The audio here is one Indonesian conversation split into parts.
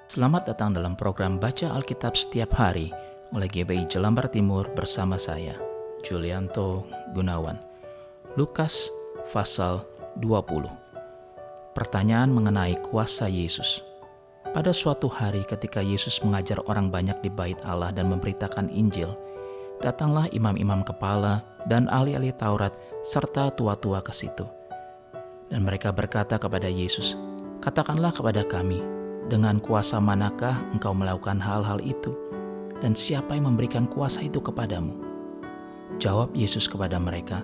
Selamat datang dalam program Baca Alkitab Setiap Hari oleh GBI Jelambar Timur bersama saya, Julianto Gunawan. Lukas pasal 20. Pertanyaan mengenai kuasa Yesus. Pada suatu hari ketika Yesus mengajar orang banyak di bait Allah dan memberitakan Injil, datanglah imam-imam kepala dan ahli-ahli Taurat serta tua-tua ke situ. Dan mereka berkata kepada Yesus, "Katakanlah kepada kami, dengan kuasa manakah engkau melakukan hal-hal itu? Dan siapa yang memberikan kuasa itu kepadamu?" Jawab Yesus kepada mereka,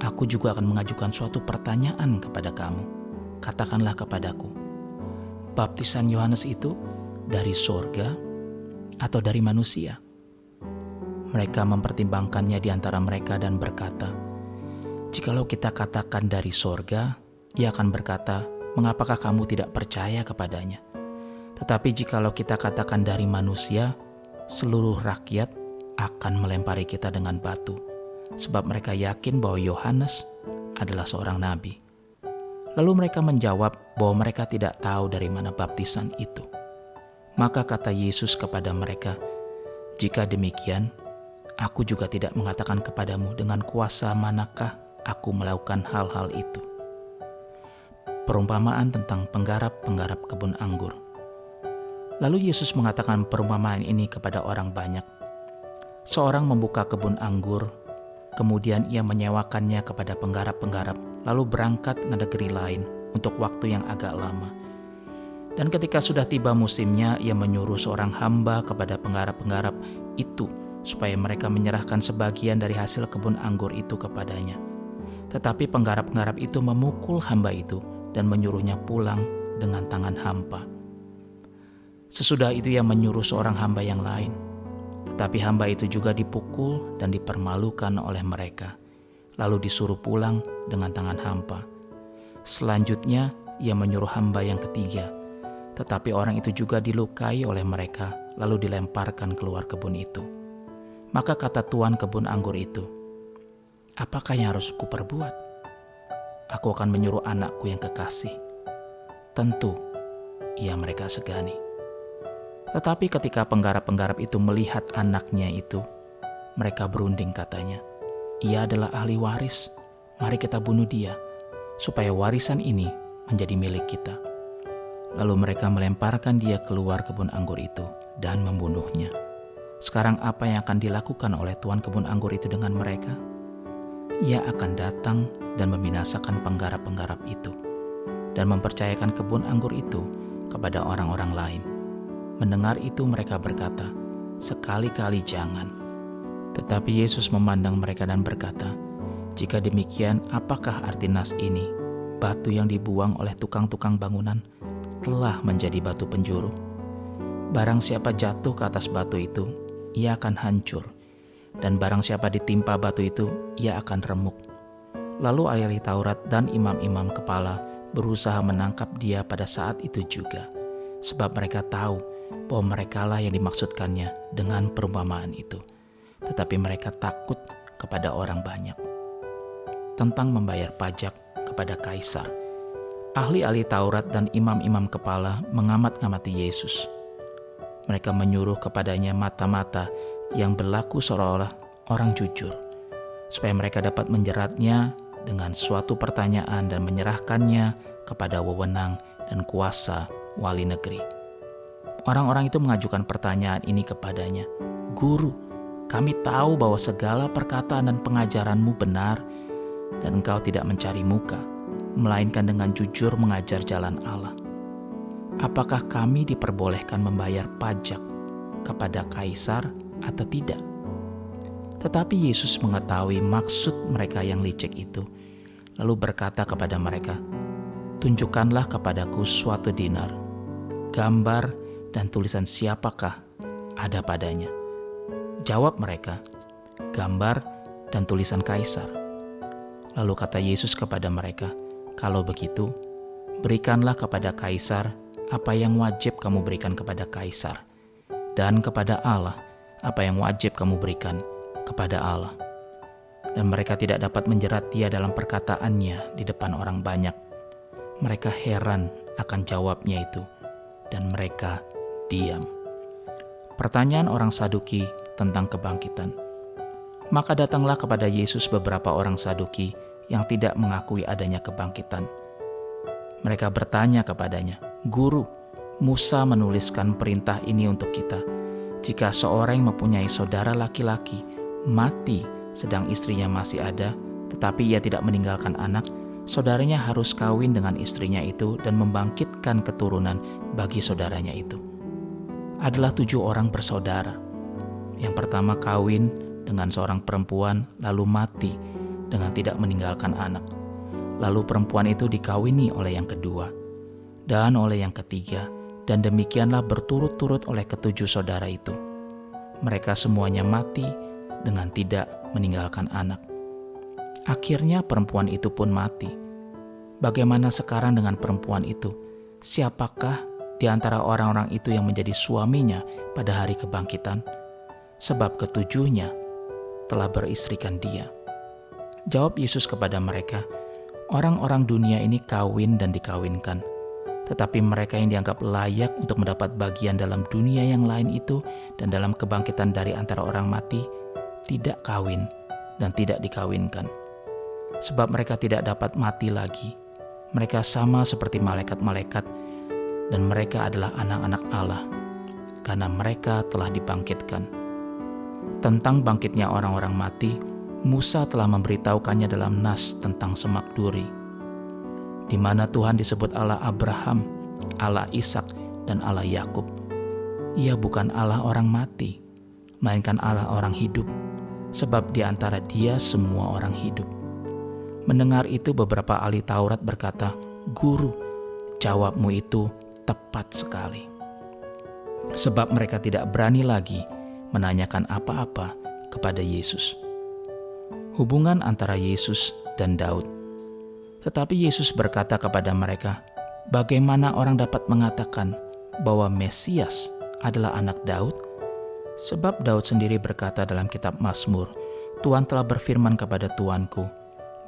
"Aku juga akan mengajukan suatu pertanyaan kepada kamu. Katakanlah kepadaku, baptisan Yohanes itu dari sorga atau dari manusia?" Mereka mempertimbangkannya di antara mereka dan berkata, "Jikalau kita katakan dari sorga, ia akan berkata, 'Mengapakah kamu tidak percaya kepadanya?' Tetapi jikalau kita katakan dari manusia, seluruh rakyat akan melempari kita dengan batu, sebab mereka yakin bahwa Yohanes adalah seorang nabi." Lalu mereka menjawab bahwa mereka tidak tahu dari mana baptisan itu. Maka kata Yesus kepada mereka, "Jika demikian, aku juga tidak mengatakan kepadamu dengan kuasa manakah aku melakukan hal-hal itu." Perumpamaan tentang penggarap-penggarap kebun anggur. Lalu Yesus mengatakan perumpamaan ini kepada orang banyak. Seorang membuka kebun anggur, kemudian ia menyewakannya kepada penggarap-penggarap, lalu berangkat ke negeri lain untuk waktu yang agak lama. Dan ketika sudah tiba musimnya, ia menyuruh seorang hamba kepada penggarap-penggarap itu supaya mereka menyerahkan sebagian dari hasil kebun anggur itu kepadanya. Tetapi penggarap-penggarap itu memukul hamba itu dan menyuruhnya pulang dengan tangan hampa. Sesudah itu ia menyuruh seorang hamba yang lain, tetapi hamba itu juga dipukul dan dipermalukan oleh mereka, lalu disuruh pulang dengan tangan hampa. Selanjutnya ia menyuruh hamba yang ketiga, tetapi orang itu juga dilukai oleh mereka, lalu dilemparkan keluar kebun itu. Maka kata tuan kebun anggur itu, "Apakah yang harus kuperbuat? Aku akan menyuruh anakku yang kekasih." Tentu ia mereka segani. Tetapi ketika penggarap-penggarap itu melihat anaknya itu, mereka berunding katanya, "Ia adalah ahli waris, mari kita bunuh dia, supaya warisan ini menjadi milik kita." Lalu mereka melemparkan dia keluar kebun anggur itu dan membunuhnya. Sekarang apa yang akan dilakukan oleh tuan kebun anggur itu dengan mereka? Ia akan datang dan membinasakan penggarap-penggarap itu dan mempercayakan kebun anggur itu kepada orang-orang lain. Mendengar itu mereka berkata, "Sekali-kali jangan." Tetapi Yesus memandang mereka dan berkata, "Jika demikian, apakah arti nas ini? Batu yang dibuang oleh tukang-tukang bangunan telah menjadi batu penjuru. Barang siapa jatuh ke atas batu itu, ia akan hancur. Dan barang siapa ditimpa batu itu, ia akan remuk." Lalu ahli Taurat dan imam-imam kepala berusaha menangkap dia pada saat itu juga, sebab mereka tahu bahwa merekalah yang dimaksudkannya dengan perumpamaan itu. Tetapi mereka takut kepada orang banyak. Tentang membayar pajak kepada kaisar. Ahli-ahli Taurat dan imam-imam kepala mengamat-ngamati Yesus. Mereka menyuruh kepadanya mata-mata yang berlaku seolah-olah orang jujur, supaya mereka dapat menjeratnya dengan suatu pertanyaan dan menyerahkannya kepada wewenang dan kuasa wali negeri. Orang-orang itu mengajukan pertanyaan ini kepadanya, "Guru, kami tahu bahwa segala perkataan dan pengajaranmu benar, dan engkau tidak mencari muka, melainkan dengan jujur mengajar jalan Allah. Apakah kami diperbolehkan membayar pajak kepada kaisar atau tidak?" Tetapi Yesus mengetahui maksud mereka yang licik itu, lalu berkata kepada mereka, "Tunjukkanlah kepadaku suatu dinar, gambar dan tulisan siapakah ada padanya?" Jawab mereka, "Gambar dan tulisan kaisar." Lalu kata Yesus kepada mereka, "Kalau begitu, berikanlah kepada kaisar apa yang wajib kamu berikan kepada kaisar, dan kepada Allah apa yang wajib kamu berikan kepada Allah." Dan mereka tidak dapat menjerat dia dalam perkataannya di depan orang banyak. Mereka heran akan jawabnya itu dan mereka diam. Pertanyaan orang Saduki tentang kebangkitan. Maka datanglah kepada Yesus beberapa orang Saduki yang tidak mengakui adanya kebangkitan. Mereka bertanya kepadanya, "Guru, Musa menuliskan perintah ini untuk kita. Jika seorang mempunyai saudara laki-laki mati sedang istrinya masih ada, tetapi ia tidak meninggalkan anak, saudaranya harus kawin dengan istrinya itu dan membangkitkan keturunan bagi saudaranya itu." Adalah 7 orang bersaudara. Yang pertama kawin dengan seorang perempuan lalu mati dengan tidak meninggalkan anak. Lalu perempuan itu dikawini oleh yang kedua dan oleh yang ketiga, dan demikianlah berturut-turut oleh ke-7 saudara itu. Mereka semuanya mati dengan tidak meninggalkan anak. Akhirnya perempuan itu pun mati. Bagaimana sekarang dengan perempuan itu? Siapakah di antara orang-orang itu yang menjadi suaminya pada hari kebangkitan? Sebab ke-7-nya telah beristrikan dia. Jawab Yesus kepada mereka, "Orang-orang dunia ini kawin dan dikawinkan. Tetapi mereka yang dianggap layak untuk mendapat bagian dalam dunia yang lain itu dan dalam kebangkitan dari antara orang mati, tidak kawin dan tidak dikawinkan. Sebab mereka tidak dapat mati lagi. Mereka sama seperti malaikat-malaikat dan mereka adalah anak-anak Allah, karena mereka telah dibangkitkan." Tentang bangkitnya orang-orang mati, Musa telah memberitahukannya dalam nas tentang semak duri, di mana Tuhan disebut Allah Abraham, Allah Ishak, dan Allah Yakub. Ia bukan Allah orang mati, melainkan Allah orang hidup, sebab di antara dia semua orang hidup. Mendengar itu beberapa ahli Taurat berkata, "Guru, jawabmu itu tepat sekali." Sebab mereka tidak berani lagi menanyakan apa-apa kepada Yesus. Hubungan antara Yesus dan Daud. Tetapi Yesus berkata kepada mereka, "Bagaimana orang dapat mengatakan bahwa Mesias adalah anak Daud? Sebab Daud sendiri berkata dalam kitab Mazmur, 'Tuhan telah berfirman kepada Tuanku,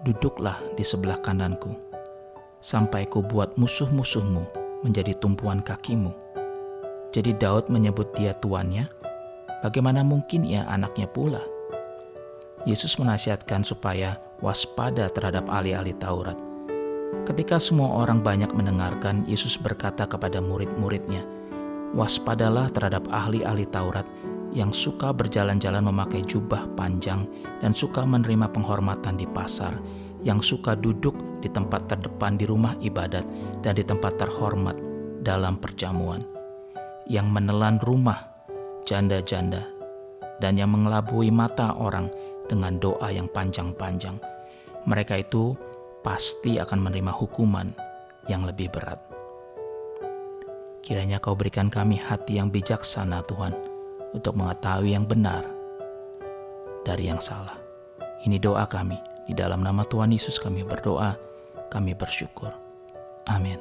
duduklah di sebelah kananku, sampai ku buat musuh-musuhmu menjadi tumpuan kakimu.' Jadi Daud menyebut dia tuannya, bagaimana mungkin ia anaknya pula?" Yesus menasihatkan supaya waspada terhadap ahli-ahli Taurat. Ketika semua orang banyak mendengarkan, Yesus berkata kepada murid-muridnya, "Waspadalah terhadap ahli-ahli Taurat yang suka berjalan-jalan memakai jubah panjang dan suka menerima penghormatan di pasar, yang suka duduk di tempat terdepan di rumah ibadat dan di tempat terhormat dalam perjamuan, yang menelan rumah janda-janda dan yang mengelabui mata orang dengan doa yang panjang-panjang. Mereka itu pasti akan menerima hukuman yang lebih berat." Kiranya Kau berikan kami hati yang bijaksana, Tuhan, untuk mengetahui yang benar dari yang salah. Ini doa kami, di dalam nama Tuhan Yesus kami berdoa, kami bersyukur. Amin.